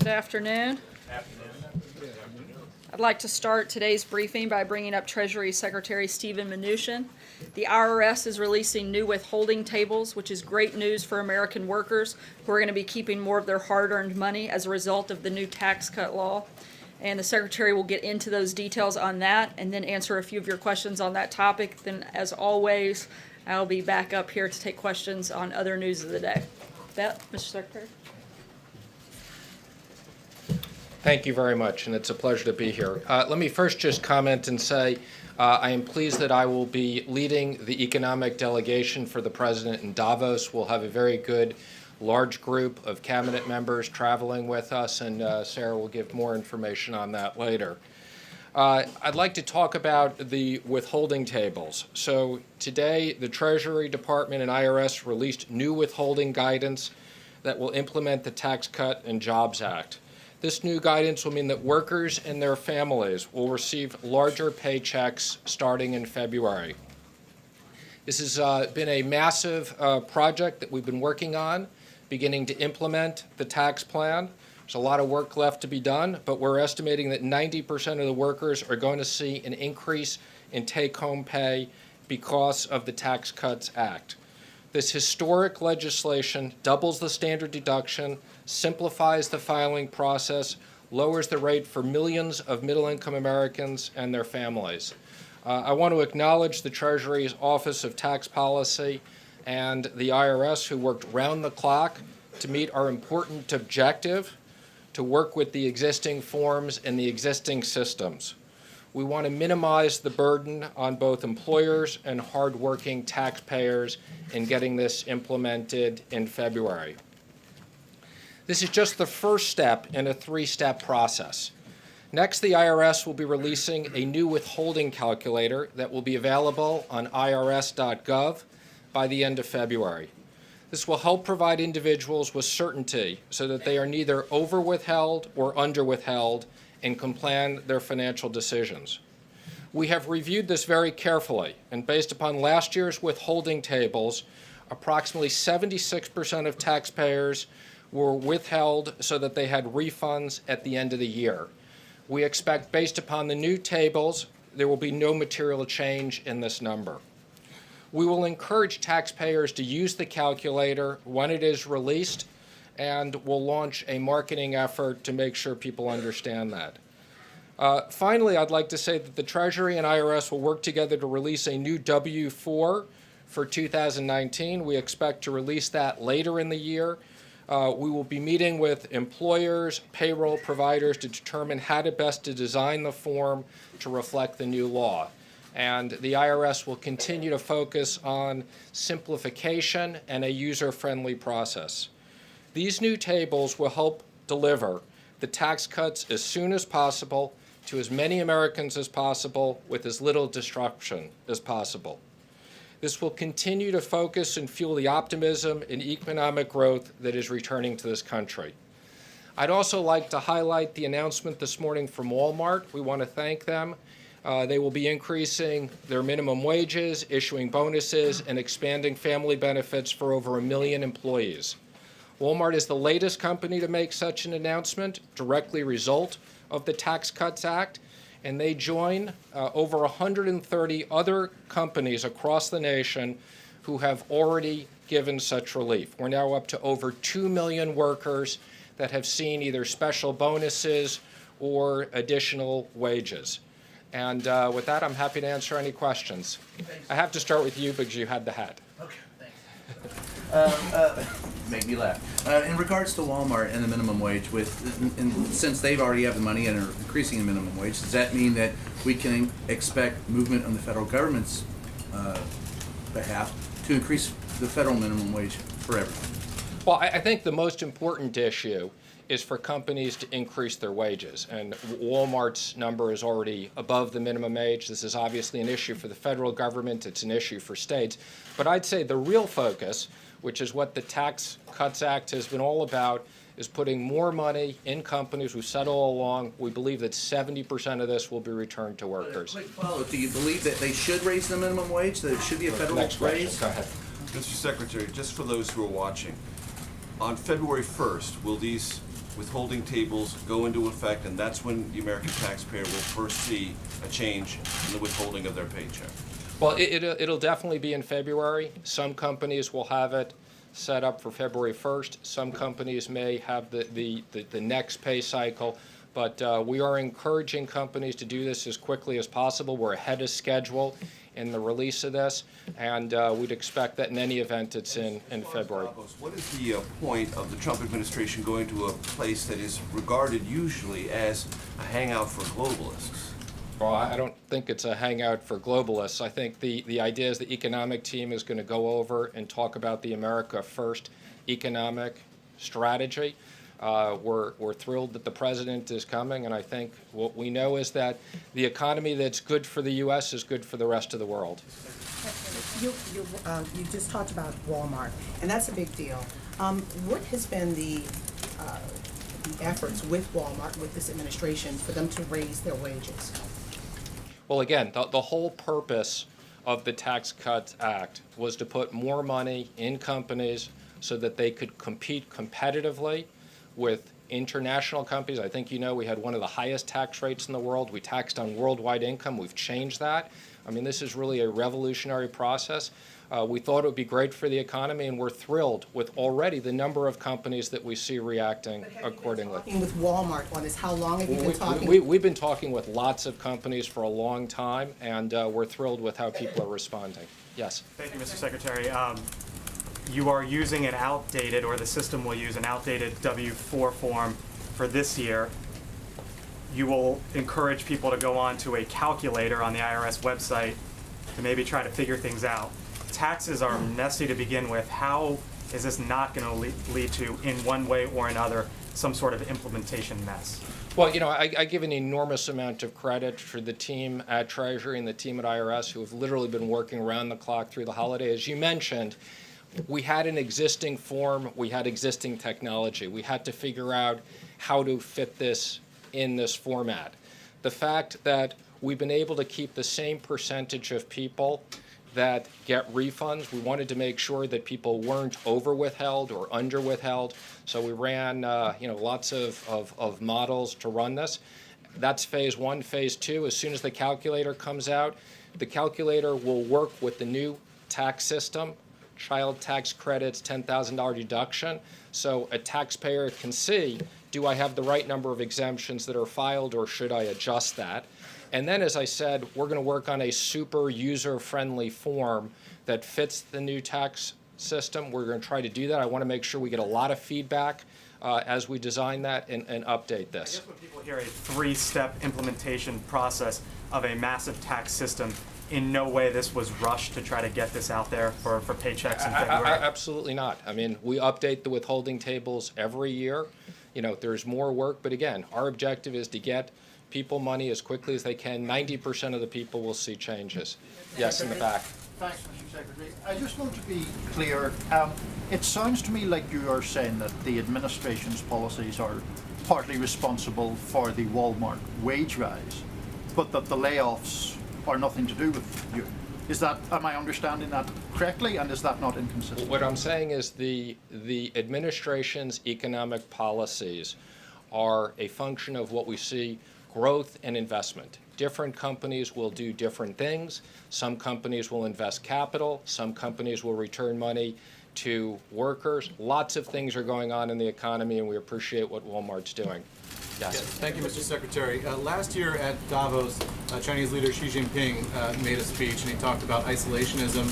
Good afternoon. I'd like to start today's briefing by bringing up Treasury Secretary Steven Mnuchin. The IRS is releasing new withholding tables, which is great news for American workers who are going to be keeping more of their hard-earned money as a result of the new tax cut law. And the Secretary will get into those details on that and then answer a few of your questions on that topic. Then, as always, I'll be back up here to take questions on other news of the day. That, Mr. Secretary? Thank you very much, and it's a pleasure to be here. Let me first just comment and say I am pleased that I will be leading the economic delegation for the President in Davos. We'll have a very good, large group of cabinet members traveling with us, and Sara will give more information on that later. I'd like to talk about the withholding tables. So today, the Treasury Department and IRS released new withholding guidance that will implement the Tax Cut and Jobs Act. This new guidance will mean that workers and their families will receive larger paychecks starting in February. This has been a massive project that we've been working on, beginning to implement the tax plan. There's a lot of work left to be done, but we're estimating that 90% of the workers are going to see an increase in take-home pay because of the Tax Cuts Act. This historic legislation doubles the standard deduction, simplifies the filing process, lowers the rate for millions of middle-income Americans and their families. I want to acknowledge the Treasury's Office of Tax Policy and the IRS, who worked round the clock to meet our important objective to work with the existing forms and the existing systems. We want to minimize the burden on both employers and hardworking taxpayers in getting this implemented in February. This is just the first step in a three-step process. Next, the IRS will be releasing a new withholding calculator that will be available on irs.gov by the end of February. This will help provide individuals with certainty so that they are neither over-withheld or under-withheld and can plan their financial decisions. We have reviewed this very carefully, and based upon last year's withholding tables, approximately 76% of taxpayers were withheld so that they had refunds at the end of the year. We expect, based upon the new tables, there will be no material change in this number. We will encourage taxpayers to use the calculator when it is released, and we'll launch a marketing effort to make sure people understand that. Finally, I'd like to say that the Treasury and IRS will work together to release a new W-4 for 2019. We expect to release that later in the year. We will be meeting with employers, payroll providers to determine how to best to design the form to reflect the new law. And the IRS will continue to focus on simplification and a user-friendly process. These new tables will help deliver the tax cuts as soon as possible to as many Americans as possible with as little disruption as possible. This will continue to focus and fuel the optimism in economic growth that is returning to this country. I'd also like to highlight the announcement this morning from Walmart. We want to thank them. They will be increasing their minimum wages, issuing bonuses, and expanding family benefits for over 1 million employees. Walmart is the latest company to make such an announcement, directly result of the Tax Cuts Act, and they join over 130 other companies across the nation who have already given such relief. We're now up to over 2 million workers that have seen either special bonuses or additional wages. And with that, I'm happy to answer any questions. I have to start with you because you had the hat. Okay, thanks. Make me laugh. In regards to Walmart and the minimum wage, since they've already have the money and are increasing the minimum wage, does that mean that we can expect movement on the federal government's behalf to increase the federal minimum wage for everyone? Well, I think the most important issue is for companies to increase their wages. And Walmart's number is already above the minimum wage. This is obviously an issue for the federal government. It's an issue for states. But I'd say the real focus, which is what the Tax Cuts Act has been all about, is putting more money in companies. We've said all along, we believe that 70% of this will be returned to workers. Quick follow-up. Do you believe that they should raise the minimum wage, that it should be a federal raise? Go ahead. Mr. Secretary, just for those who are watching, on February 1st, will these withholding tables go into effect, and that's when the American taxpayer will first see a change in the withholding of their paycheck? Well, it'll definitely be in February. Some companies will have it set up for February 1st. Some companies may have the next pay cycle. But we are encouraging companies to do this as quickly as possible. We're ahead of schedule in the release of this, and we'd expect that in any event it's in February. What is the point of the Trump administration going to a place that is regarded usually as a hangout for globalists? Well, I don't think it's a hangout for globalists. I think the idea is the economic team is going to go over and talk about the America First economic strategy. We're thrilled that the president is coming, and I think what we know is that the economy that's good for the U.S. is good for the rest of the world. You just talked about Walmart, and that's a big deal. What has been the efforts with Walmart, with this administration, for them to raise their wages? Well, again, the whole purpose of the Tax Cuts Act was to put more money in companies so that they could compete competitively with international companies. I think you know we had one of the highest tax rates in the world. We taxed on worldwide income. We've changed that. I mean, this is really a revolutionary process. We thought it would be great for the economy, and we're thrilled with already the number of companies that we see reacting accordingly. Talking with Walmart on this, how long have you been talking? We've been talking with lots of companies for a long time, and we're thrilled with how people are responding. Yes. Thank you, Mr. Secretary. You are using an outdated, or the system will use an outdated W-4 form for this year. You will encourage people to go on to a calculator on the IRS website to maybe try to figure things out. Taxes are messy to begin with. How is this not going to lead to, in one way or another, some sort of implementation mess? Well, you know, I give an enormous amount of credit for the team at Treasury and the team at IRS who have literally been working around the clock through the holiday. As you mentioned, we had an existing form, we had existing technology. We had to figure out how to fit this in this format. The fact that we've been able to keep the same percentage of people that get refunds, we wanted to make sure that people weren't over withheld or under withheld. So we ran lots of models to run this. That's phase one. Phase two, as soon as the calculator comes out, the calculator will work with the new tax system, child tax credits, $10,000 deduction. So a taxpayer can see, do I have the right number of exemptions that are filed, or should I adjust that? And then, as I said, we're going to work on a super user-friendly form that fits the new tax system. We're going to try to do that. I want to make sure we get a lot of feedback as we design that and update this. I guess when people hear a three-step implementation process of a massive tax system, in no way this was rushed to try to get this out there for paychecks in February? Absolutely not. I mean, we update the withholding tables every year. You know, there's more work, but again, our objective is to get people money as quickly as they can. 90% of the people will see changes. Yes, in the back. Thanks, Mr. Secretary. I just want to be clear. It sounds to me like you are saying that the administration's policies are partly responsible for the Walmart wage rise, but that the layoffs are nothing to do with you. Am I understanding that correctly, and is that not inconsistent? What I'm saying is the administration's economic policies are a function of what we see: growth and investment. Different companies will do different things. Some companies will invest capital. Some companies will return money to workers. Lots of things are going on in the economy, and we appreciate what Walmart's doing. Yes. Thank you, Mr. Secretary. Last year at Davos, Chinese leader Xi Jinping made a speech, and he talked about isolationism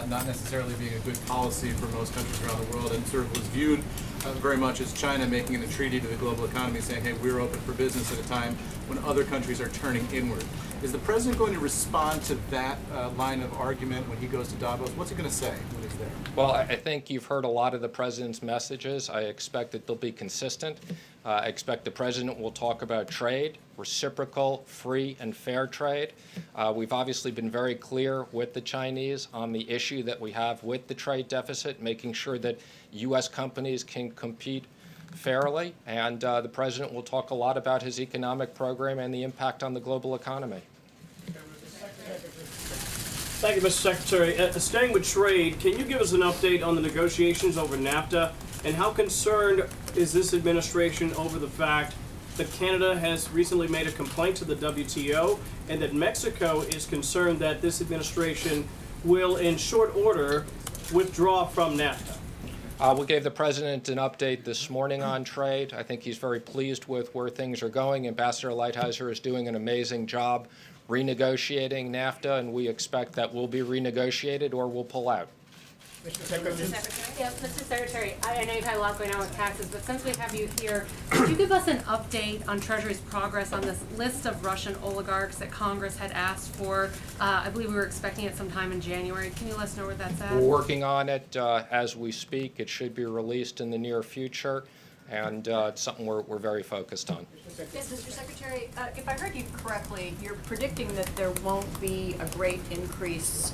not necessarily being a good policy for most countries around the world, and sort of was viewed very much as China making an entreaty to the global economy, saying, hey, we're open for business at a time when other countries are turning inward. Is the president going to respond to that line of argument when he goes to Davos? What's he going to say when he's there? Well, I think you've heard a lot of the president's messages. I expect that they'll be consistent. I expect the president will talk about trade, reciprocal, free, and fair trade. We've obviously been very clear with the Chinese on the issue that we have with the trade deficit, making sure that U.S. companies can compete fairly. And the president will talk a lot about his economic program and the impact on the global economy. Thank you, Mr. Secretary. Staying with trade, can you give us an update on the negotiations over NAFTA And how concerned is this administration over the fact that Canada has recently made a complaint to the WTO and that Mexico is concerned that this administration will, in short order, withdraw from NAFTA? We gave the president an update this morning on trade. I think he's very pleased with where things are going. Ambassador Lighthizer is doing an amazing job renegotiating NAFTA, and we expect that will be renegotiated or we'll pull out. Mr. Secretary? Yes, Mr. Secretary, I know you've had a lot going on with taxes, but since we have you here, could you give us an update on Treasury's progress on this list of Russian oligarchs that Congress had asked for? I believe we were expecting it sometime in January. Can you let us know where that's at? We're working on it as we speak. It should be released in the near future, and it's something we're very focused on. Yes, Mr. Secretary, if I heard you correctly, you're predicting that there won't be a great increase,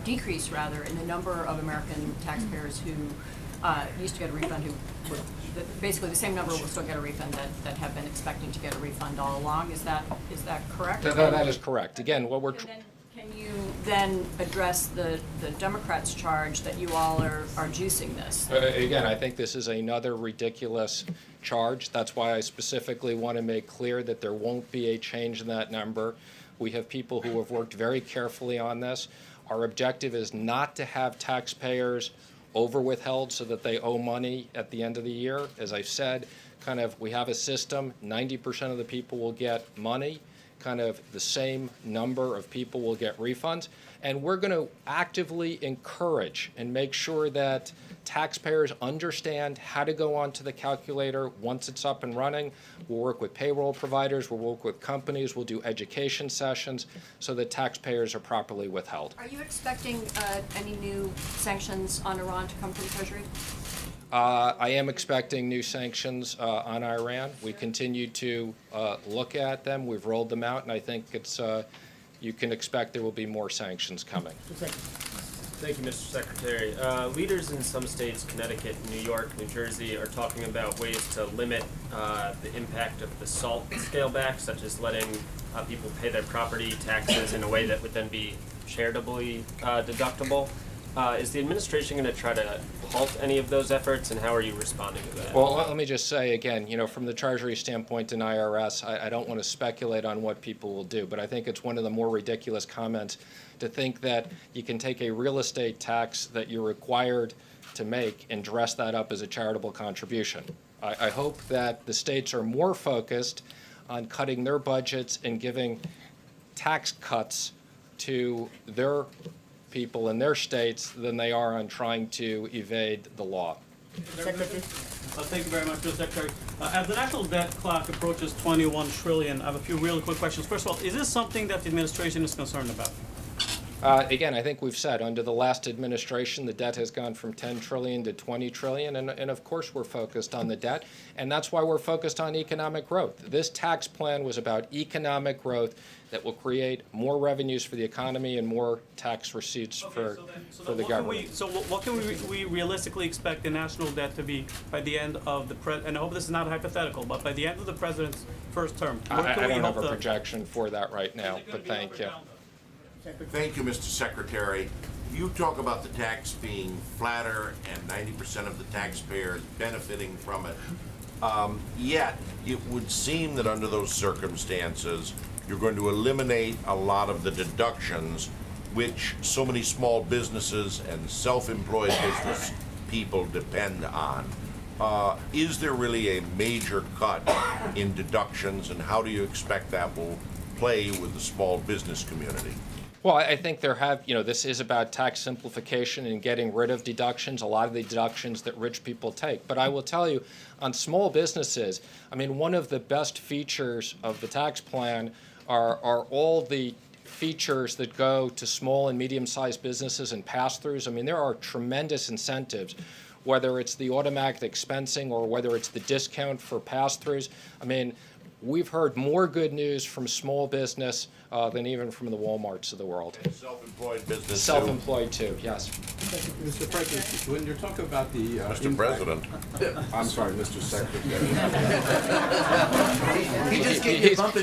decrease rather, in the number of American taxpayers who used to get a refund, who would, basically the same number will still get a refund that have been expecting to get a refund all along. Is that correct? That is correct. Again, what we're Can you then address the Democrats' charge that you all are juicing this? Again, I think this is another ridiculous charge. That's why I specifically want to make clear that there won't be a change in that number. We have people who have worked very carefully on this. Our objective is not to have taxpayers over-withheld so that they owe money at the end of the year. As I said, we have a system, 90% of the people will get money. The same number of people will get refunds, and we're going to actively encourage and make sure that taxpayers understand how to go onto the calculator once it's up and running. We'll work with payroll providers, we'll work with companies, we'll do education sessions so that taxpayers are properly withheld. Are you expecting any new sanctions on Iran to come from Treasury? I am expecting new sanctions on Iran. We continue to look at them. We've rolled them out, and I think you can expect there will be more sanctions coming. Thank you, Mr. Secretary. Leaders in some states, Connecticut, New York, New Jersey, are talking about ways to limit the impact of the SALT scale back, such as letting people pay their property taxes in a way that would then be charitably deductible. Is the administration going to try to halt any of those efforts, and how are you responding to that? Well, let me just say again, from the Treasury standpoint and IRS, I don't want to speculate on what people will do, but I think it's one of the more ridiculous comments to think that you can take a real estate tax that you're required to make and dress that up as a charitable contribution. I hope that the states are more focused on cutting their budgets and giving tax cuts to their people in their states than they are on trying to evade the law. Secretary. Thank you very much, Mr. Secretary. As the national debt clock approaches 21 trillion, I have a few really quick questions. First of all, is this something that the administration is concerned about? Again, I think we've said under the last administration, the debt has gone from 10 trillion to 20 trillion, and of course we're focused on the debt, and that's why we're focused on economic growth. This tax plan was about economic growth that will create more revenues for the economy and more tax receipts for the government. What can we realistically expect the national debt to be by the end of the and I hope this is not hypothetical, but by the end of the president's first term? I don't have a projection for that right now, but thank you. Thank you, Mr. Secretary. You talk about the tax being flatter and 90% of the taxpayers benefiting from it. Yet, it would seem that under those circumstances, you're going to eliminate a lot of the deductions which so many small businesses and self-employed business people depend on. Is there really a major cut in deductions, and how do you expect that will play with the small business community? Well, I think this is about tax simplification and getting rid of deductions, a lot of the deductions that rich people take. But I will tell you, on small businesses, one of the best features of the tax plan are all the features that go to small and medium-sized businesses and pass-throughs. There are tremendous incentives, whether it's the automatic expensing or whether it's the discount for pass-throughs. we've heard more good news from small business than even from the Walmarts of the world. And self-employed business too. Self-employed too, yes. Mr. President, when you're talking about the Mr. President. I'm sorry, Mr. Secretary.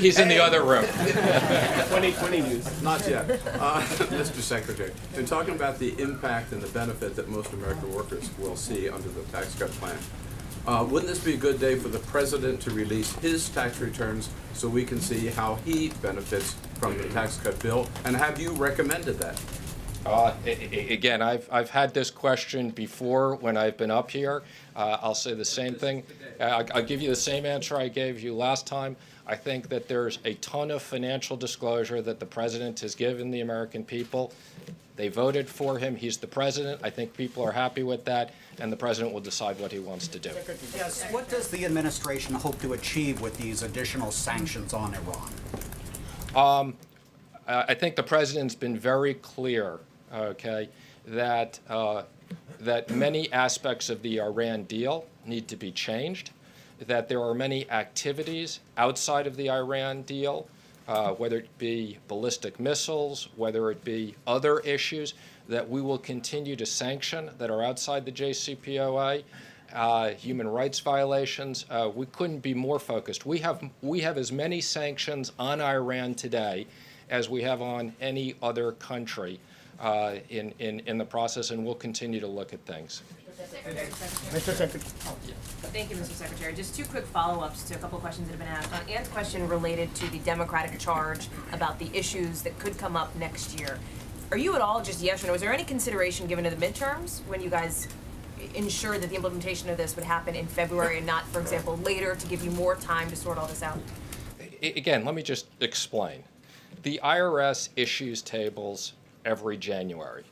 He's in the other room. 2020 news. Not yet. Mr. Secretary, in talking about the impact and the benefit that most American workers will see under the tax cut plan, wouldn't this be a good day for the president to release his tax returns so we can see how he benefits from the tax cut bill? And have you recommended that? Again, I've had this question before when I've been up here. I'll say the same thing. I'll give you the same answer I gave you last time. I think that there's a ton of financial disclosure that the president has given the American people. They voted for him. He's the president. I think people are happy with that, and the president will decide what he wants to do. Yes, what does the administration hope to achieve with these additional sanctions on Iran? I think the president's been very clear, okay, that many aspects of the Iran deal need to be changed, that there are many activities outside of the Iran deal, whether it be ballistic missiles, whether it be other issues, that we will continue to sanction that are outside the JCPOA. Human rights violations. We couldn't be more focused. We have as many sanctions on Iran today as we have on any other country in the process, and we'll continue to look at things. Mr. Secretary. Thank you, Mr. Secretary. Just two quick follow-ups to a couple of questions that have been asked. Ann's question related to the Democratic charge about the issues that could come up next year. Are you at all, just yes or no, is there any consideration given to the midterms when you guys ensure that the implementation of this would happen in February and not, for example, later to give you more time to sort all this out? Again, let me just explain. The IRS issues tables every January.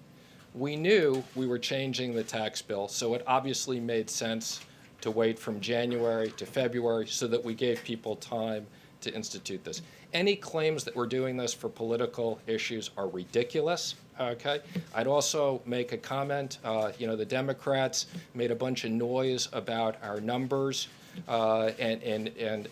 We knew we were changing the tax bill, so it obviously made sense to wait from January to February so that we gave people time to institute this. Any claims that we're doing this for political issues are ridiculous, okay? I'd also make a comment, the Democrats made a bunch of noise about our numbers and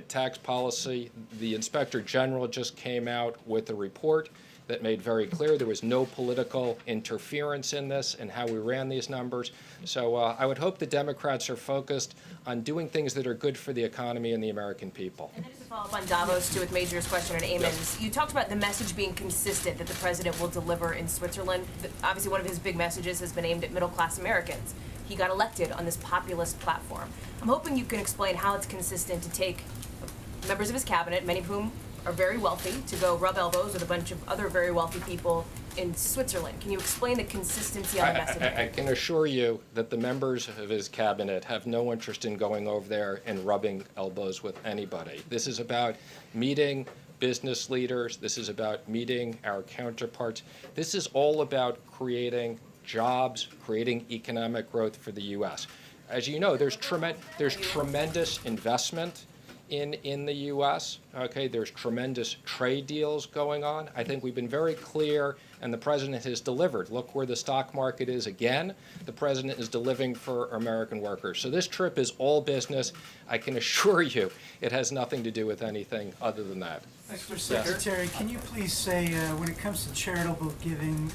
tax policy. The Inspector General just came out with a report that made very clear there was no political interference in this and how we ran these numbers. So I would hope the Democrats are focused on doing things that are good for the economy and the American people. And then just to follow up on Davos, too, with Major's question and Eamon's, you talked about the message being consistent that the president will deliver in Switzerland. Obviously, one of his big messages has been aimed at middle-class Americans. He got elected on this populist platform. I'm hoping you can explain how it's consistent to take members of his cabinet, many of whom are very wealthy, to go rub elbows with a bunch of other very wealthy people in Switzerland. Can you explain the consistency on the messaging? I can assure you that the members of his cabinet have no interest in going over there and rubbing elbows with anybody. This is about meeting business leaders. This is about meeting our counterparts. This is all about creating jobs, creating economic growth for the U.S. As you know, there's tremendous investment in the U.S., okay? There's tremendous trade deals going on. I think we've been very clear, and the president has delivered. Look where the stock market is again. The president is delivering for American workers. So this trip is all business. I can assure you it has nothing to do with anything other than that. Mr. Secretary, can you please say, when it comes to charitable giving,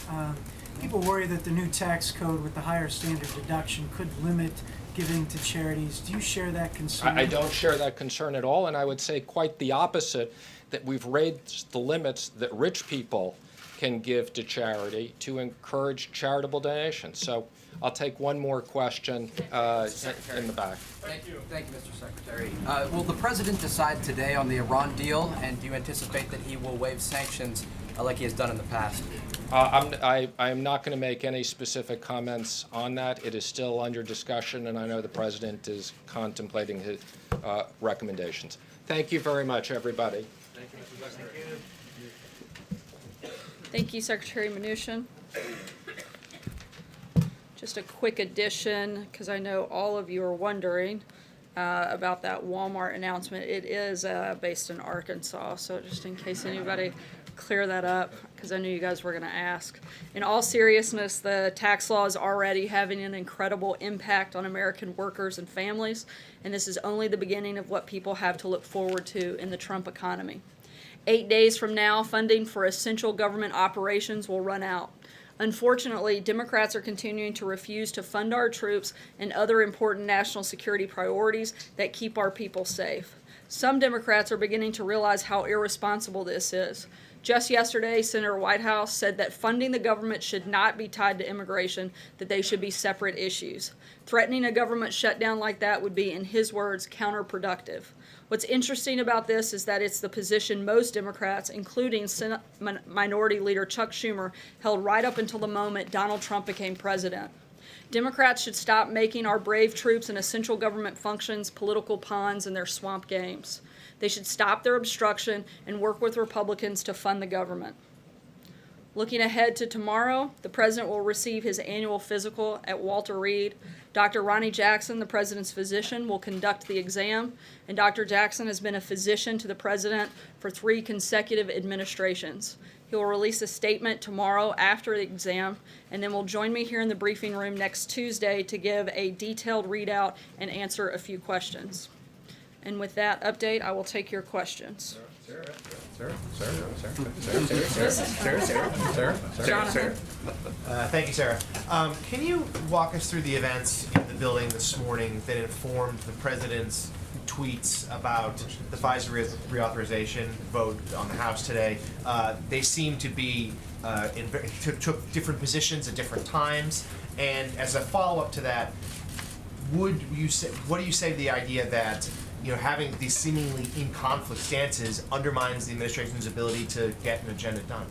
people worry that the new tax code with the higher standard deduction could limit giving to charities. Do you share that concern? I don't share that concern at all, and I would say quite the opposite, that we've raised the limits that rich people can give to charity to encourage charitable donations. So I'll take one more question in the back. Thank you, Mr. Secretary. Will the president decide today on the Iran deal, and do you anticipate that he will waive sanctions like he has done in the past? I am not going to make any specific comments on that. It is still under discussion, and I know the president is contemplating his recommendations. Thank you very much, everybody. Thank you, Mr. Secretary. Thank you, Secretary Mnuchin. Just a quick addition, because I know all of you are wondering. about that Walmart announcement. It is based in Arkansas, so just in case anybody clear that up, because I knew you guys were going to ask. In all seriousness, the tax law is already having an incredible impact on American workers and families, and this is only the beginning of what people have to look forward to in the Trump economy. 8 days from now, funding for essential government operations will run out. Unfortunately, Democrats are continuing to refuse to fund our troops and other important national security priorities that keep our people safe. Some Democrats are beginning to realize how irresponsible this is. Just yesterday, Senator Whitehouse said that funding the government should not be tied to immigration, that they should be separate issues. Threatening a government shutdown like that would be, in his words, counterproductive. What's interesting about this is that it's the position most Democrats, including Senate Minority Leader Chuck Schumer, held right up until the moment Donald Trump became president. Democrats should stop making our brave troops and essential government functions political pawns in their swamp games. They should stop their obstruction and work with Republicans to fund the government. Looking ahead to tomorrow, the president will receive his annual physical at Walter Reed. Dr. Ronnie Jackson, the president's physician, will conduct the exam, and Dr. Jackson has been a physician to the president for 3 consecutive administrations. He will release a statement tomorrow after the exam, and then will join me here in the briefing room next Tuesday to give a detailed readout and answer a few questions. And with that update, I will take your questions. Thank you, Sara. Can you walk us through the events in the building this morning that informed the president's tweets about the Pfizer reauthorization vote on the House today? They seem to be took different positions at different times. And as a follow-up to that, what do you say to the idea that having these seemingly in conflict stances undermines the administration's ability to get an agenda done?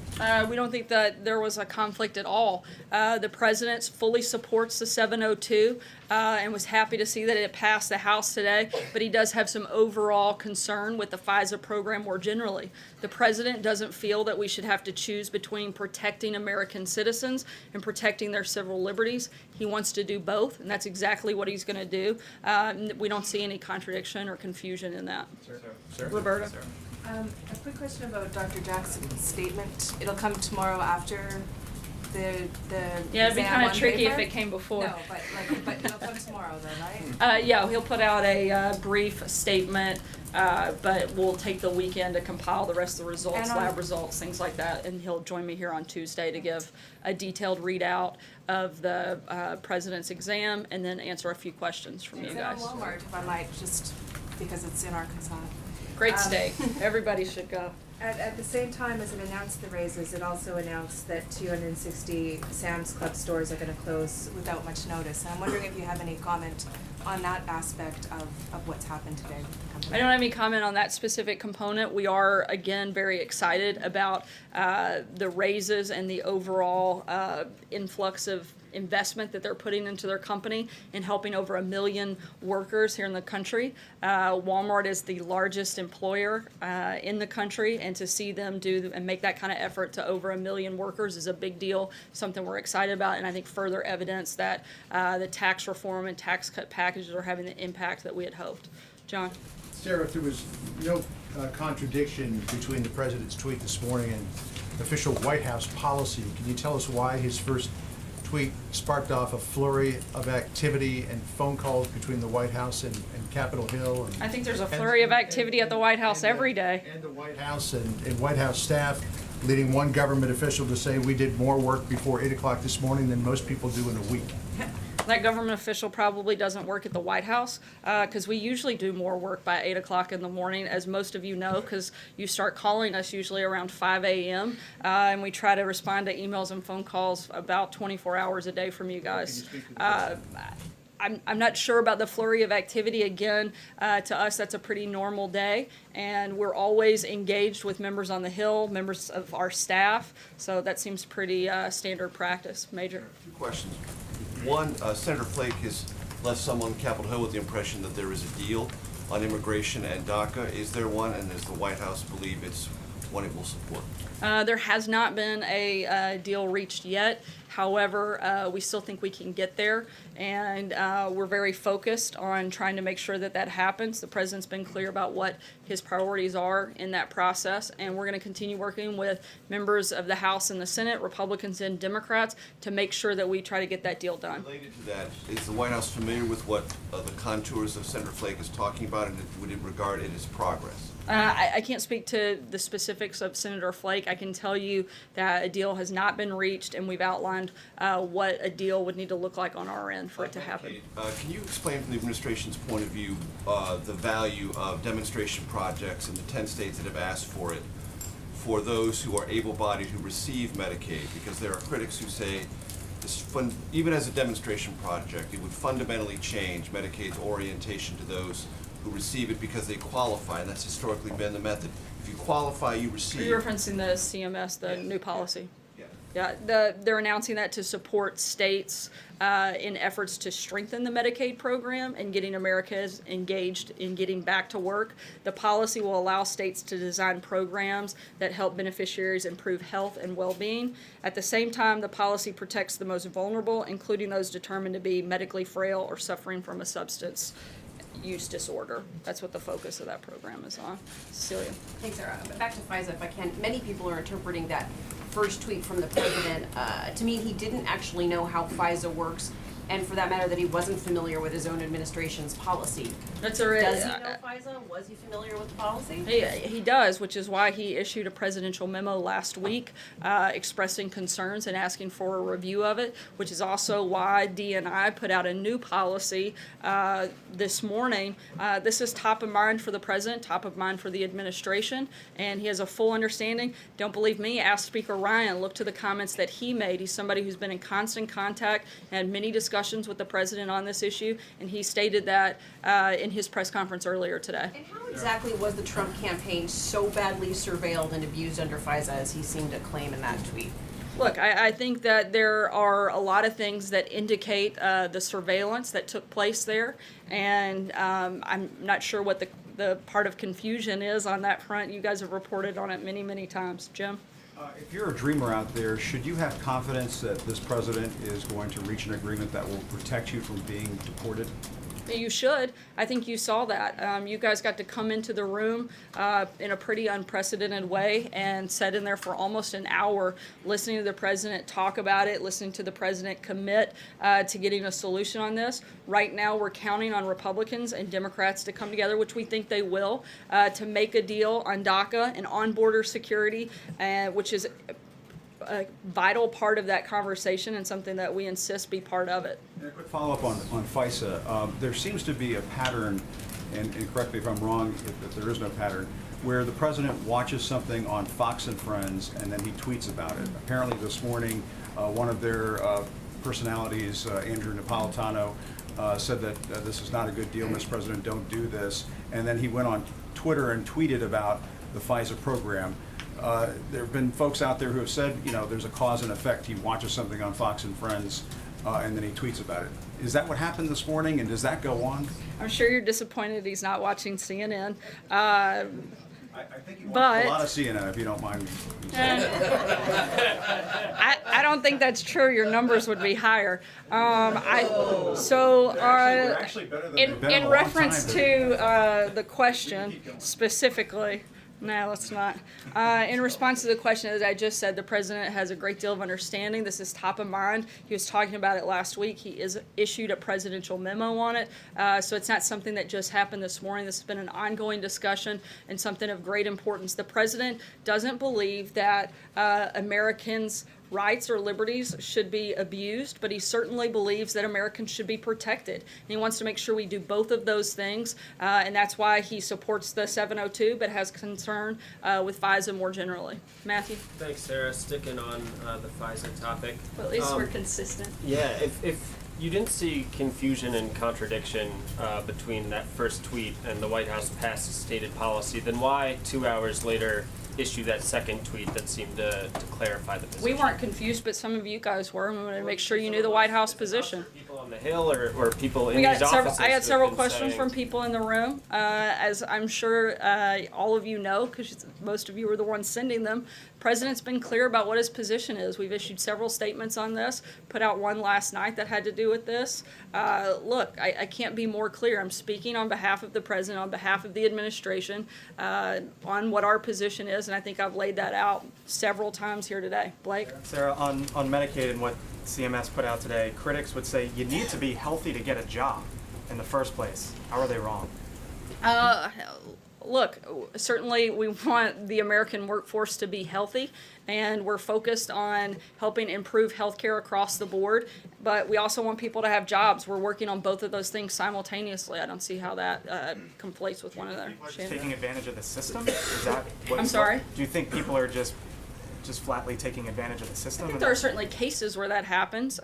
We don't think that there was a conflict at all. The president fully supports the 702 and was happy to see that it passed the House today, but he does have some overall concern with the FISA program more generally. The president doesn't feel that we should have to choose between protecting American citizens and protecting their civil liberties. He wants to do both, and that's exactly what he's going to do. We don't see any contradiction or confusion in that. Roberta? A quick question about Dr. Jackson's statement. It'll come tomorrow after the Yeah, it'd be exam kind of on tricky paper? if it came before. No, but it'll come tomorrow though, right? Yeah, he'll put out a brief statement, but we'll take the weekend to compile the rest of the results, And on- lab results, things like that, and he'll join me here on Tuesday to give a detailed readout of the president's exam and then answer a few questions from you Is guys. it on Walmart, if I might, just because it's in Arkansas? Great state. Everybody should go. At the same time as it announced the raises, it also announced that 260 Sam's Club stores are going to close without much notice. And I'm wondering if you have any comment on that aspect of what's happened today with the company. I don't have any comment on that specific component. We are, again, very excited about the raises and the overall influx of investment that they're putting into their company and helping over 1 million workers here in the country. Walmart is the largest employer in the country, and to see them do and make that kind of effort to over 1 million workers is a big deal, something we're excited about, and I think further evidence that the tax reform and tax cut packages are having the impact that we had hoped. John? Sara, if there was no contradiction between the president's tweet this morning and official White House policy, can you tell us why his first tweet sparked off a flurry of activity and phone calls between the White House and Capitol Hill? And, I think there's a flurry of activity at the White House every day. And the White House and White House staff leading one government official to say we did more work before 8 o'clock this morning than most people do in a week. That government official probably doesn't work at the White House because we usually do more work by 8 o'clock in the morning, as most of you know, because you start calling us usually around 5 a.m. And we try to respond to emails and phone calls about 24 hours a day from you guys. I'm not sure about the flurry of activity. Again, to us, that's a pretty normal day, and we're always engaged with members on the Hill, members of our staff, so that seems pretty standard practice. Major? Two questions. One, Senator Flake has left some on Capitol Hill with the impression that there is a deal on immigration and DACA. Is there one, and does the White House believe it's one it will support? There has not been a deal reached yet. However, we still think we can get there, and we're very focused on trying to make sure that that happens. The president's been clear about what his priorities are in that process, and we're going to continue working with members of the House and the Senate, Republicans and Democrats, to make sure that we try to get that deal done. Related to that, is the White House familiar with what the contours of Senator Flake is talking about, and would it regard it as progress? I can't speak to the specifics of Senator Flake. I can tell you that a deal has not been reached, and we've outlined what a deal would need to look like on our end for it to happen. Can you explain from the administration's point of view the value of demonstration projects in the 10 states that have asked for it for those who are able-bodied who receive Medicaid? Because there are critics who say, even as a demonstration project, it would fundamentally change Medicaid's orientation to those who receive it because they qualify, and that's historically been the method. If you qualify, you receive. Are you referencing the CMS, the new policy? Yeah. Yeah, they're announcing that to support states in efforts to strengthen the Medicaid program and getting Americans engaged in getting back to work. The policy will allow states to design programs that help beneficiaries improve health and well-being. At the same time, the policy protects the most vulnerable, including those determined to be medically frail or suffering from a substance use disorder. That's what the focus of that program is on. Cecilia. Thanks, Sara. Back to FISA, if I can. Many people are interpreting that first tweet from the president to mean he didn't actually know how FISA works, and for that matter, that he wasn't familiar with his own administration's policy. That's already. Does he know FISA? Was he familiar with the policy? He does, which is why he issued a presidential memo last week expressing concerns and asking for a review of it, which is also why D&I put out a new policy this morning. This is top of mind for the president, top of mind for the administration, and he has a full understanding. Don't believe me? Ask Speaker Ryan. Look to the comments that he made. He's somebody who's been in constant contact and had many discussions with the president on this issue, and he stated that in his press conference earlier today. And how exactly was the Trump campaign so badly surveilled and abused under FISA as he seemed to claim in that tweet? Look, I think that there are a lot of things that indicate the surveillance that took place there, and I'm not sure what the part of confusion is on that front. You guys have reported on it many, many times. Jim? If you're a dreamer out there, should you have confidence that this president is going to reach an agreement that will protect you from being deported? You should. I think you saw that. You guys got to come into the room in a pretty unprecedented way and sat in there for almost an hour listening to the president talk about it, listening to the president commit to getting a solution on this. Right now, we're counting on Republicans and Democrats to come together, which we think they will, to make a deal on DACA and on border security, which is a vital part of that conversation and something that we insist be part of it. And a quick follow-up on FISA. There seems to be a pattern, and correct me if I'm wrong if there is no pattern, where the president watches something on Fox and Friends and then he tweets about it. Apparently this morning, one of their personalities, Andrew Napolitano, said that this is not a good deal, Mr. President, don't do this. And then he went on Twitter and tweeted about the FISA program. There have been folks out there who have said, you know, there's a cause and effect. He watches something on Fox and Friends, and then he tweets about it. Is that what happened this morning, and does that go on? I'm sure you're disappointed he's not watching CNN. I think you watch a lot of CNN, if you don't mind me saying. I don't think that's true. Your numbers would be higher. In reference to the question specifically. No, it's not. In response to the question, as I just said, the president has a great deal of understanding. This is top of mind. He was talking about it last week. He is issued a presidential memo on it. So it's not something that just happened this morning. This has been an ongoing discussion and something of great importance. The president doesn't believe that Americans' rights or liberties should be abused, but he certainly believes that Americans should be protected. And he wants to make sure we do both of those things, and that's why he supports the 702, but has concern with FISA more generally. Matthew? Thanks, Sara. Sticking on the FISA topic. Well, at least we're consistent. Yeah, if you didn't see confusion and contradiction between that first tweet and the White House past stated policy, then why 2 hours later issue that second tweet that seemed to clarify the position? We weren't confused, but some of you guys were, and we wanted to make sure you knew the White House position. People on on the Hill or people in We got these several, offices? I who had have several been questions saying- from people in the room. As I'm sure all of you know, because most of you are the ones sending them, President's been clear about what his position is. We've issued several statements on this, put out one last night that had to do with this. Look, I can't be more clear. I'm speaking on behalf of the President, on behalf of the administration, on what our position is, and I think I've laid that out several times here today. Blake? Sarah, on Medicaid and what CMS put out today, critics would say you need to be healthy to get a job in the first place. How are they wrong? Look, certainly we want the American workforce to be healthy, and we're focused on helping improve healthcare across the board, but we also want people to have jobs. We're working on both of those things simultaneously. I don't see how that conflates with one another. Just taking advantage of the system? Is that what I'm sorry? Do you think people are just flatly taking advantage of the system? I think there are certainly cases where that happens.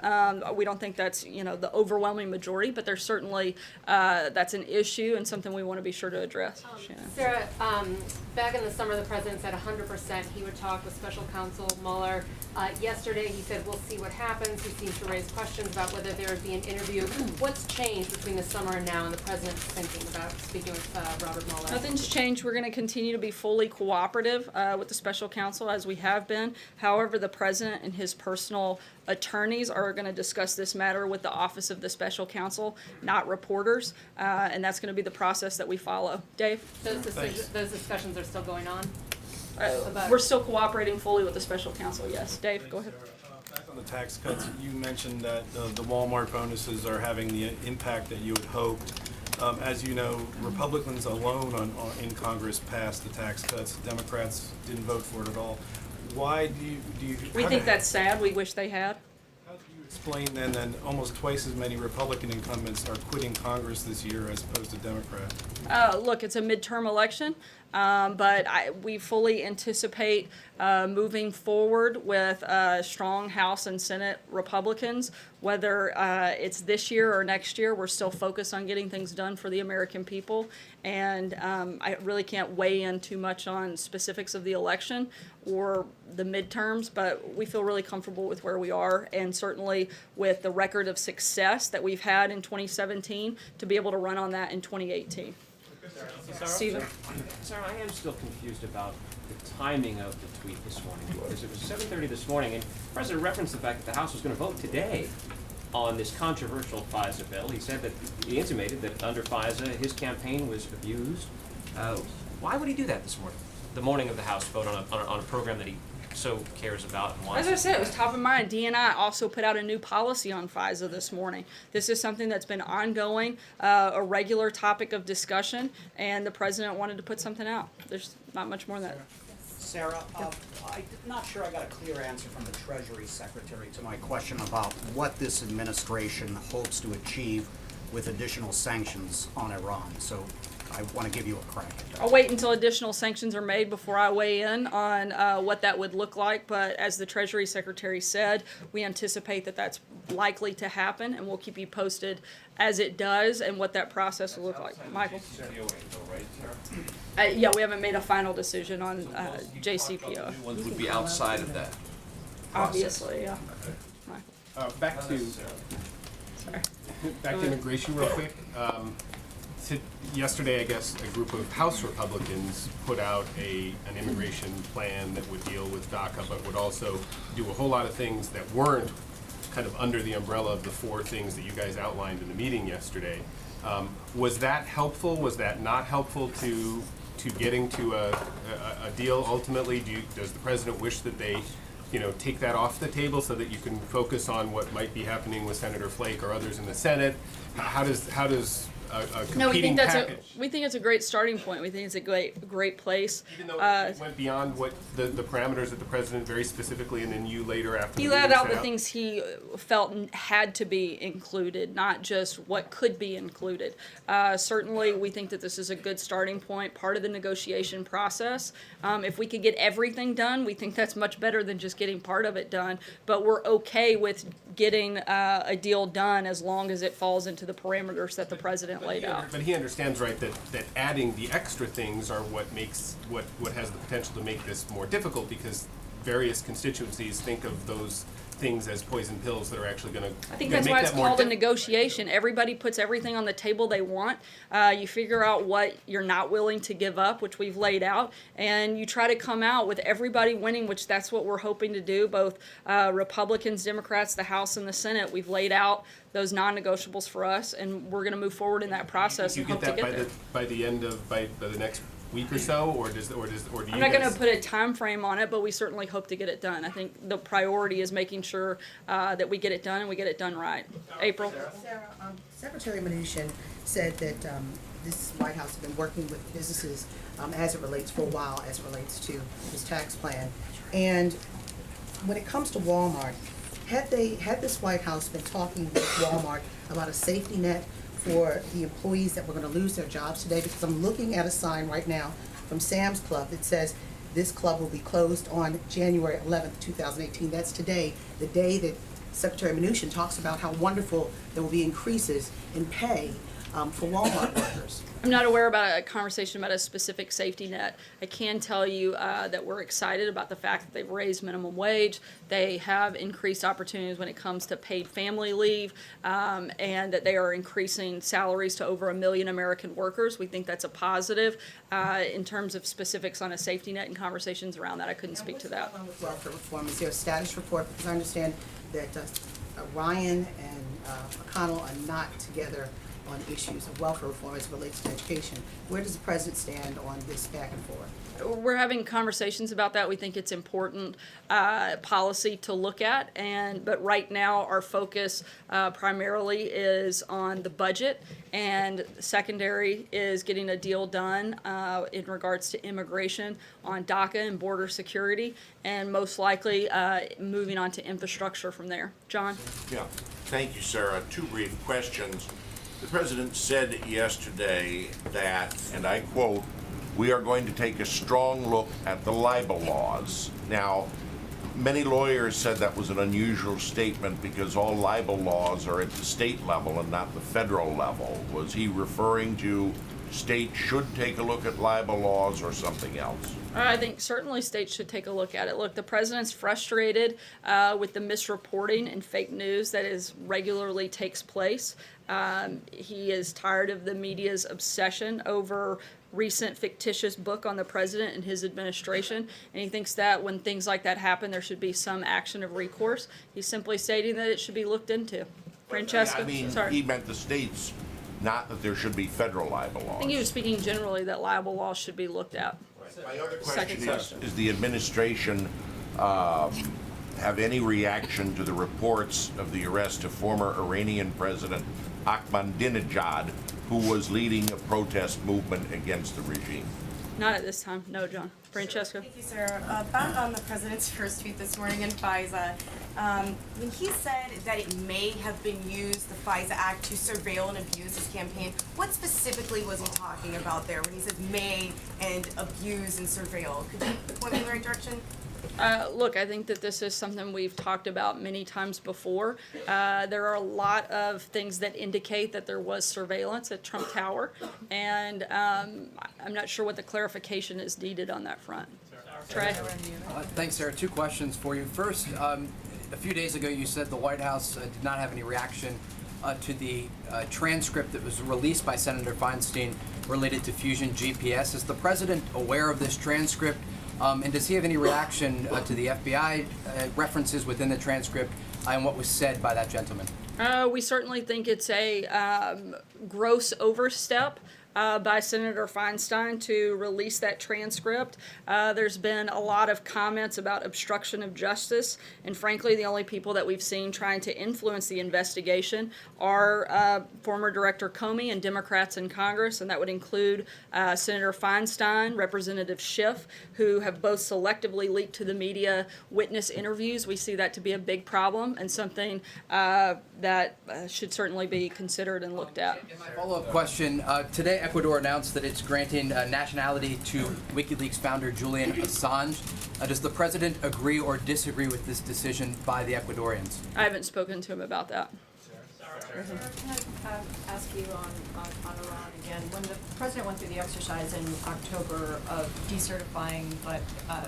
We don't think that's the overwhelming majority, but there's certainly that's an issue and something we want to be sure to address. Sarah, back in the summer, the president said 100% he would talk with special counsel Mueller. Yesterday, he said we'll see what happens. He seemed to raise questions about whether there would be an interview. What's changed between the summer and now, and the president's thinking about speaking with Robert Mueller? Nothing's changed. We're going to continue to be fully cooperative with the special counsel as we have been. However, the president and his personal attorneys are going to discuss this matter with the Office of the Special Counsel, not reporters, and that's going to be the process that we follow. Dave? Those discussions are still going on? We're still cooperating fully with the special counsel, yes. Dave, go ahead. Back on the tax cuts, you mentioned that the Walmart bonuses are having the impact that you had hoped. As you know, Republicans alone in Congress passed the tax cuts. Democrats didn't vote for it at all. Why do you We think that's sad. We wish they had. explain then that almost twice as many Republican incumbents are quitting Congress this year as opposed to Democrats? Look, it's a midterm election, but we fully anticipate moving forward with strong House and Senate Republicans. Whether it's this year or next year, we're still focused on getting things done for the American people. And I really can't weigh in too much on specifics of the election or the midterms, but we feel really comfortable with where we are, and certainly with the record of success that we've had in 2017 to be able to run on that in 2018. Stephen? Sara, I am still confused about the timing of the tweet this morning, because it was 7:30 this morning, and the president referenced the fact that the House was going to vote today on this controversial FISA bill. He said that he intimated that under FISA his campaign was abused. Why would he do that this morning? The morning of the House vote on a program that he so cares about and wants. As I said, it was top of mind. DNI also put out a new policy on FISA this morning. This is something that's been ongoing, a regular topic of discussion, and the president wanted to put something out. There's not much more than that. Sarah, I'm not sure I got a clear answer from the Treasury Secretary to my question about what this administration hopes to achieve with additional sanctions on Iran. So I want to give you a crack at that. I'll wait until additional sanctions are made before I weigh in on what that would look like, but as the Treasury Secretary said, we anticipate that that's likely to happen, and we'll keep you posted as it does and what that process will look like. Michael? Yeah, we haven't made a final decision on JCPO. New ones would be outside of that. Obviously, yeah. Back to immigration real quick. Yesterday, I guess, a group of House Republicans put out an immigration plan that would deal with DACA, but would also do a whole lot of things that weren't kind of under the umbrella of the four things that you guys outlined in the meeting yesterday. Was that helpful? Was that not helpful to getting to a deal ultimately? Does the president wish that they take that off the table so that you can focus on what might be happening with Senator Flake or others in the Senate? How does a competing package? We think it's a great starting point. We think it's a great place. Even though it went beyond what the parameters that the president very specifically, and then you later after He the laid meeting out set the things he felt had to be included, not just what could be included. Certainly, we think that this is a good starting point, part of the negotiation process. If we could get everything done, we think that's much better than just getting part of it done. But we're okay with getting a deal done as long as it falls into the parameters that the president laid out. But he understands, right, that adding the extra things are what makes what has the potential to make this more difficult, because various constituencies think of those things as poison pills that are actually going to I think that's why it's called a negotiation. Everybody puts everything on the table they want. You figure out what you're not willing to give up, which we've laid out, and you try to come out with everybody winning, which that's what we're hoping to do, both Republicans, Democrats, the House, and the Senate. We've laid out those non-negotiables for us, and we're going to move forward in that process and hope to get there. By the next week or so, or do you I'm not going to put a time frame on it, but we certainly hope to get it done. I think the priority is making sure that we get it done and we get it done right. April? Sara, Secretary Mnuchin said that this White House has been working with businesses as it relates for a while, as it relates to this tax plan. And when it comes to Walmart, had this White House been talking with Walmart about a safety net for the employees that were going to lose their jobs today? Because I'm looking at a sign right now from Sam's Club that says this club will be closed on January 11th, 2018. That's today, the day that Secretary Mnuchin talks about how wonderful there will be increases in pay for Walmart workers. I'm not aware about a conversation about a specific safety net. I can tell you that we're excited about the fact that they've raised minimum wage. They have increased opportunities when it comes to paid family leave, and that they are increasing salaries to over 1 million American workers. We think that's a positive. In terms of specifics on a safety net and conversations around that, I couldn't speak to that. Welfare reform, is there a status report? Because I understand that Ryan and McConnell are not together on issues of welfare reform as it relates to education. Where does the president stand on this back and forth? We're having conversations about that. We think it's important policy to look at, but right now our focus primarily is on the budget, and secondary is getting a deal done in regards to immigration on DACA and border security, and most likely moving on to infrastructure from there. John? Yeah, thank you, Sara. Two brief questions. The president said yesterday that, and I quote, "We are going to take a strong look at the libel laws." Now, many lawyers said that was an unusual statement because all libel laws are at the state level and not the federal level. Was he referring to states should take a look at libel laws or something else? I think certainly states should take a look at it. Look, the president's frustrated with the misreporting and fake news that regularly takes place. He is tired of the media's obsession over recent fictitious book on the president and his administration, and he thinks that when things like that happen, there should be some action of recourse. He's simply stating that it should be looked into. Francesca? I mean, Sorry. he meant the states, not that there should be federal libel I laws. think he was speaking generally that libel laws should be looked at. My other Second question is the administration have any reaction to the reports of the arrest of former Iranian President Ahmadinejad, who was leading a protest movement against the regime? Not at this time, no, John. Francesca? Thank you, Sara. Back on the president's first tweet this morning in FISA, when he said that it may have been used, the FISA Act, to surveil and abuse his campaign, what specifically was he talking about there when he said may and abuse and surveil? Could you point me in the right direction? Look, I think that this is something we've talked about many times before. There are a lot of things that indicate that there was surveillance at Trump Tower, and I'm not sure what the clarification is needed on that front. Trey? Thanks, Sara. Two questions for you. First, a few days ago you said the White House did not have any reaction to the transcript that was released by Senator Feinstein related to Fusion GPS. Is the president aware of this transcript? And does he have any reaction to the FBI references within the transcript and what was said by that gentleman? We certainly think it's a gross overstep by Senator Feinstein to release that transcript. There's been a lot of comments about obstruction of justice, and frankly, the only people that we've seen trying to influence the investigation are former Director Comey and Democrats in Congress, and that would include Senator Feinstein, Representative Schiff, who have both selectively leaked to the media witness interviews. We see that to be a big problem and something that should certainly be considered and looked at. Follow-up question. Today, Ecuador announced that it's granting nationality to WikiLeaks founder Julian Assange. Does the president agree or disagree with this decision by the Ecuadorians? I haven't spoken to him about that. Can I ask you on Iran again? When the president went through the exercise in October of decertifying but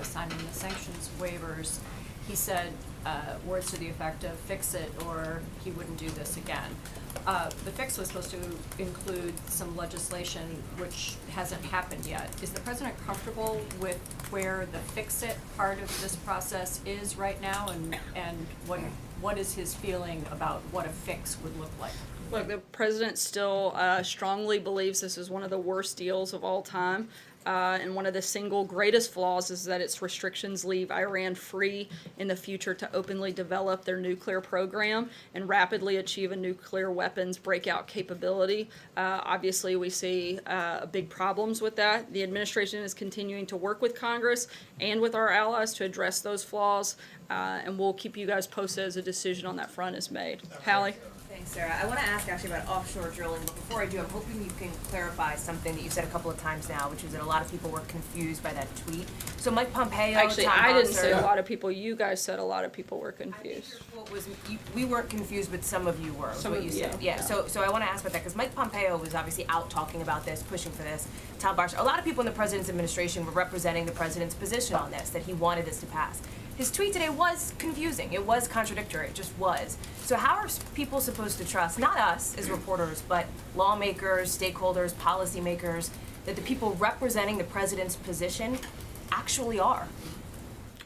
signing the sanctions waivers, he said words to the effect of fix it or he wouldn't do this again. The fix was supposed to include some legislation which hasn't happened yet. Is the president comfortable with where the fix it part of this process is right now, and what is his feeling about what a fix would look like? Look, the president still strongly believes this is one of the worst deals of all time. And one of the single greatest flaws is that its restrictions leave Iran free in the future to openly develop their nuclear program and rapidly achieve a nuclear weapons breakout capability. Obviously, we see big problems with that. The administration is continuing to work with Congress and with our allies to address those flaws, and we'll keep you guys posted as a decision on that front is made. Hallie? Thanks, Sarah. I want to ask actually about offshore drilling, but before I do, I'm hoping you can clarify something that you said a couple of times now, which is that a lot of people were confused by that tweet. So Mike Pompeo, Actually, Tom I didn't say a Bossert- lot of people. You guys said a lot of people were confused. What was we weren't confused, but some of you were. Some what of you you, said. yeah. So I want to ask about that because Mike Pompeo was obviously out talking about this, pushing for this. Tom Bossert, a lot of people in the president's administration were representing the president's position on this, that he wanted this to pass. His tweet today was confusing. It was contradictory. It just was. So how are people supposed to trust, not us as reporters, but lawmakers, stakeholders, policymakers, that the people representing the president's position actually are?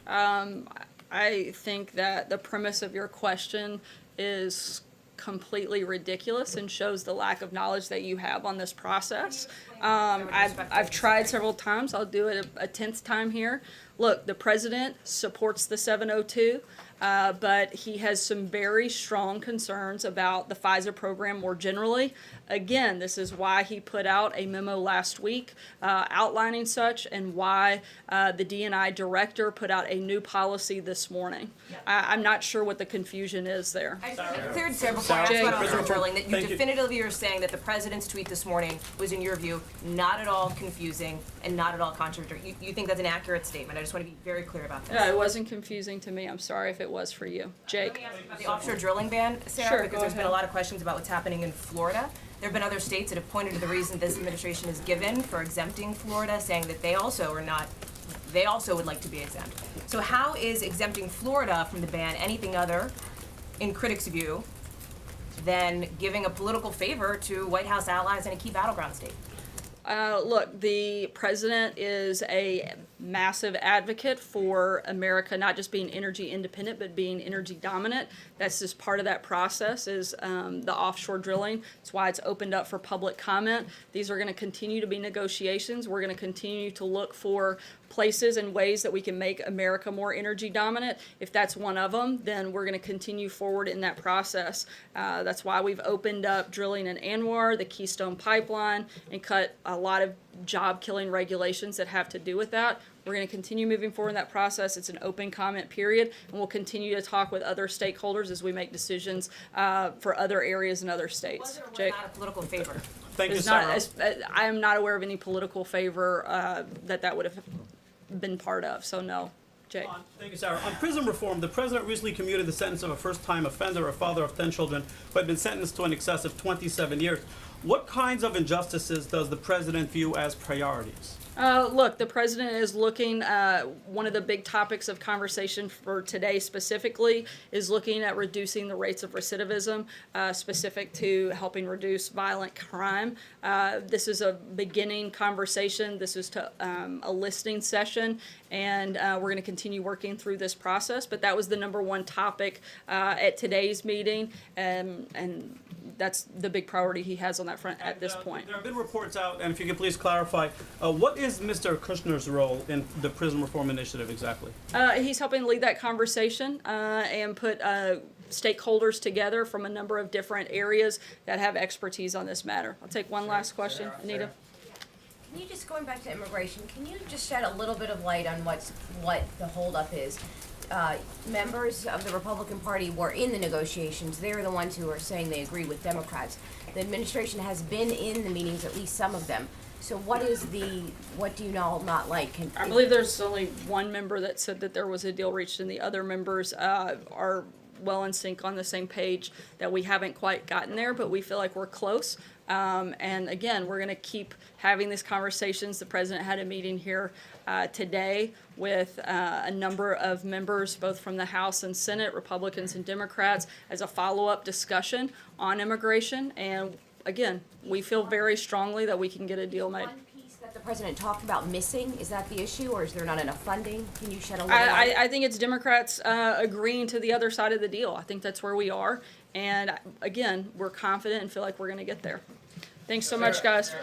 I think that the premise of your question is completely ridiculous and shows the lack of knowledge that you have on this process. I've tried several times. I'll do it a 10th time here. Look, the president supports the 702, but he has some very strong concerns about the FISA program more generally. Again, this is why he put out a memo last week outlining such, and why the D&I director put out a new policy this morning. I'm not sure what the confusion is there. I cleared Sarah before I asked about offshore drilling that you definitively are saying that the president's tweet this morning was, in your view, not at all confusing and not at all contradictory. You think that's an accurate statement? I just want to be very clear about this. Yeah, it wasn't confusing to me. I'm sorry if it was for you. Jake? Let me ask about the offshore drilling ban, Sarah, Sure, because go there's been a ahead. lot of questions about what's happening in Florida. There have been other states that have pointed to the reason this administration is given for exempting Florida, saying that they also would like to be exempt. So how is exempting Florida from the ban anything other, in critics' view, than giving a political favor to White House allies in a key battleground state? Look, the president is a massive advocate for America not just being energy independent, but being energy dominant. That's just part of that process is the offshore drilling. That's why it's opened up for public comment. These are going to continue to be negotiations. We're going to continue to look for places and ways that we can make America more energy dominant. If that's one of them, then we're going to continue forward in that process. That's why we've opened up drilling in Anwar, the Keystone Pipeline, and cut a lot of job-killing regulations that have to do with that. We're going to continue moving forward in that process. It's an open comment period, and we'll continue to talk with other stakeholders as we make decisions for other areas and other states. Jake? Not a political favor. Thank you, It's not- Sarah. I am not aware of any political favor that would have been part of, so no. Jake? Thank you, Sarah. On prison reform, the president recently commuted the sentence of a first-time offender, a father of 10 children, who had been sentenced to an excess of 27 years. What kinds of injustices does the president view as priorities? Look, the president is looking, one of the big topics of conversation for today specifically is looking at reducing the rates of recidivism, specific to helping reduce violent crime. This is a beginning conversation. This is to a listening session, and we're going to continue working through this process. But that was the number one topic at today's meeting, and that's the big priority he has on that front at this point. There have been reports out, and if you could please clarify, what is Mr. Kushner's role in the prison reform initiative exactly? He's helping lead that conversation and put stakeholders together from a number of different areas that have expertise on this matter. I'll take one last question. Anita? Can you just, going back to immigration, can you just shed a little bit of light on what the holdup is? Members of the Republican Party were in the negotiations. They're the ones who are saying they agree with Democrats. The administration has been in the meetings, at least some of them. So what do you all not like? I believe there's only one member that said that there was a deal reached, and the other members are well in sync on the same page that we haven't quite gotten there, but we feel like we're close. And again, we're going to keep having these conversations. The president had a meeting here today with a number of members, both from the House and Senate, Republicans and Democrats, as a follow-up discussion on immigration. And again, we feel very strongly that we can get a deal made. One piece that the president talked about missing, is that the issue, or is there not enough funding? Can you shed a little light? I think it's Democrats agreeing to the other side of the deal. I think that's where we are. And again, we're confident and feel like we're going to get there. Thanks so much, guys.